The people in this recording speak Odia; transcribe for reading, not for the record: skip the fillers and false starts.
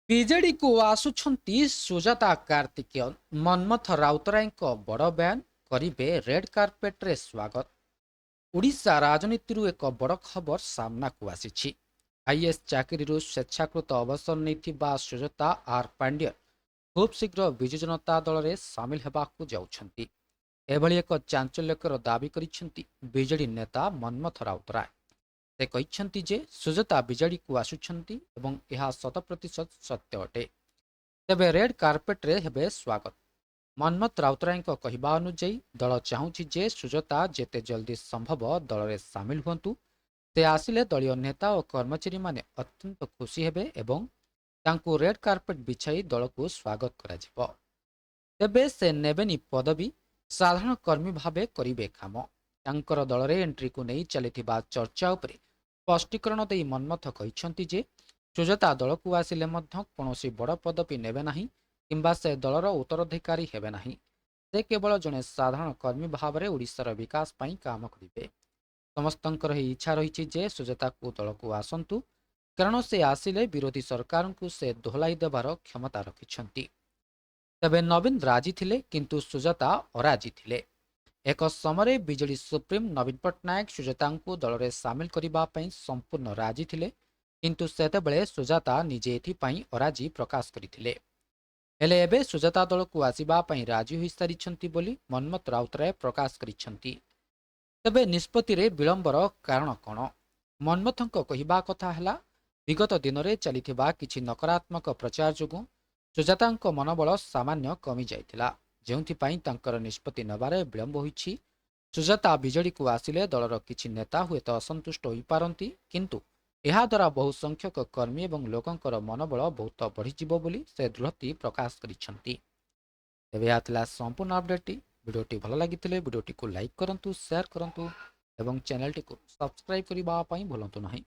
ବିଜେଡି କୁ ଆସୁଛନ୍ତି ସୁଜାତା କାର୍ତ୍ତିକେୟନ। ମନ୍ମଥ ରାଉତରାୟଙ୍କ ବଡ଼ ବୟାନ, କରିବେ ରେଡ୍ କାର୍ପେଟରେ ସ୍ୱାଗତ। ଓଡ଼ିଶା ରାଜନୀତିରୁ ଏକ ବଡ଼ ଖବର ସାମ୍ନାକୁ ଆସିଛି। ଆଇଏଏସ୍ ଚାକିରିରୁ ସ୍ୱେଚ୍ଛାକୃତ ଅବସର ନେଇଥିବା ସୁଜାତା ଆର୍ ପାଣ୍ଡ୍ୟନ ଖୁବ୍ ଶୀଘ୍ର ବିଜୁ ଜନତା ଦଳରେ ସାମିଲ ହେବାକୁ ଯାଉଛନ୍ତି। ଏଭଳି ଏକ ଚାଞ୍ଚଲ୍ୟକର ଦାବି କରିଛନ୍ତି ବିଜେଡି ନେତା ମନ୍ମଥ ରାଉତରାୟ। ସେ କହିଛନ୍ତି ଯେ ସୁଜାତା ବିଜେଡିକୁ ଆସୁଛନ୍ତି ଏବଂ ଏହା 100% ସତ୍ୟ ଅଟେ। ତେବେ ରେଡ୍ କାର୍ପେଟରେ ହେବେ ସ୍ୱାଗତ। ମନ୍ମଥ ରାଉତରାୟଙ୍କ କହିବା ଅନୁଯାୟୀ ଦଳ ଚାହୁଁଛି ଯେ ସୁଜାତା ଯେତେ ଜଲ୍ଦି ସମ୍ଭବ ଦଳରେ ସାମିଲ ହୁଅନ୍ତୁ। ସେ ଆସିଲେ ଦଳୀୟ ନେତା ଓ କର୍ମଚାରୀମାନେ ଅତ୍ୟନ୍ତ ଖୁସି ହେବେ ଏବଂ ତାଙ୍କୁ ରେଡ୍ କାର୍ପେଟ ବିଛାଇ ଦଳକୁ ସ୍ୱାଗତ କରାଯିବ। ତେବେ ସେ ନେବେନି ପଦବୀ, ସାଧାରଣ କର୍ମୀ ଭାବେ କରିବେ କାମ। ତାଙ୍କର ଦଳରେ ଏଣ୍ଟ୍ରିକୁ ନେଇ ଚାଲିଥିବା ଚର୍ଚ୍ଚା ଉପରେ ସ୍ପଷ୍ଟୀକରଣ ଦେଇ ମନ୍ମଥ କହିଛନ୍ତି ଯେ ସୁଜାତା ଦଳକୁ ଆସିଲେ ମଧ୍ୟ କୌଣସି ବଡ଼ ପଦବୀ ନେବେ ନାହିଁ କିମ୍ବା ସେ ଦଳର ଉତ୍ତରାଧିକାରୀ ହେବେ ନାହିଁ। ସେ କେବଳ ଜଣେ ସାଧାରଣ କର୍ମୀ ଭାବରେ ଓଡ଼ିଶାର ବିକାଶ ପାଇଁ କାମ କରିବେ। ସମସ୍ତଙ୍କର ଏହି ଇଚ୍ଛା ରହିଛି ଯେ ସୁଜାତାକୁ ଦଳକୁ ଆସନ୍ତୁ, କାରଣ ସେ ଆସିଲେ ବିରୋଧୀ ସରକାରଙ୍କୁ ସେ ଦୋହଲାଇ ଦେବାର କ୍ଷମତା ରଖିଛନ୍ତି। ତେବେ ନବୀନ ରାଜି ଥିଲେ, କିନ୍ତୁ ସୁଜାତା ଅରାଜି ଥିଲେ। ଏକ ସମୟରେ ବିଜେଡି ସୁପ୍ରିମୋ ନବୀନ ପଟ୍ଟନାୟକ ସୁଜାତାଙ୍କୁ ଦଳରେ ସାମିଲ କରିବା ପାଇଁ ସମ୍ପୂର୍ଣ୍ଣ ରାଜି ଥିଲେ, କିନ୍ତୁ ସେତେବେଳେ ସୁଜାତା ନିଜେ ଏଥିପାଇଁ ଅରାଜି ପ୍ରକାଶ କରିଥିଲେ। ହେଲେ ଏବେ ସୁଜାତା ଦଳକୁ ଆସିବା ପାଇଁ ରାଜି ହୋଇସାରିଛନ୍ତି ବୋଲି ମନ୍ମଥ ରାଉତରାୟ ପ୍ରକାଶ କରିଛନ୍ତି। ତେବେ ନିଷ୍ପତ୍ତିରେ ବିଳମ୍ବର କାରଣ କ'ଣ? ମନ୍ମଥଙ୍କ କହିବା କଥା ହେଲା, ବିଗତ ଦିନରେ ଚାଲିଥିବା କିଛି ନକାରାତ୍ମକ ପ୍ରଚାର ଯୋଗୁଁ ସୁଜାତାଙ୍କ ମନୋବଳ ସାମାନ୍ୟ କମିଯାଇଥିଲା, ଯେଉଁଥିପାଇଁ ତାଙ୍କର ନିଷ୍ପତ୍ତି ନେବାରେ ବିଳମ୍ବ ହୋଇଛି। ସୁଜାତା ବିଜେଡିକୁ ଆସିଲେ ଦଳର କିଛି ନେତା ହୁଏତ ଅସନ୍ତୁଷ୍ଟ ହୋଇପାରନ୍ତି, କିନ୍ତୁ ଏହାଦ୍ୱାରା ବହୁ ସଂଖ୍ୟକ କର୍ମୀ ଏବଂ ଲୋକଙ୍କର ମନୋବଳ ବହୁତ ବଢ଼ିଯିବ ବୋଲି ସେ ଦୃଢ଼ୋକ୍ତି ପ୍ରକାଶ କରିଛନ୍ତି। ତେବେ ଏହା ଥିଲା ସମ୍ପୂର୍ଣ୍ଣ ଅପଡେଟ୍ଟି। ଭିଡ଼ିଓଟି ଭଲ ଲାଗିଥିଲେ ଭିଡ଼ିଓଟିକୁ ଲାଇକ୍ କରନ୍ତୁ, ସେୟାର କରନ୍ତୁ ଏବଂ ଚ୍ୟାନେଲଟିକୁ ସବସ୍କ୍ରାଇବ୍ କରିବା ପାଇଁ ଭୁଲନ୍ତୁ ନାହିଁ।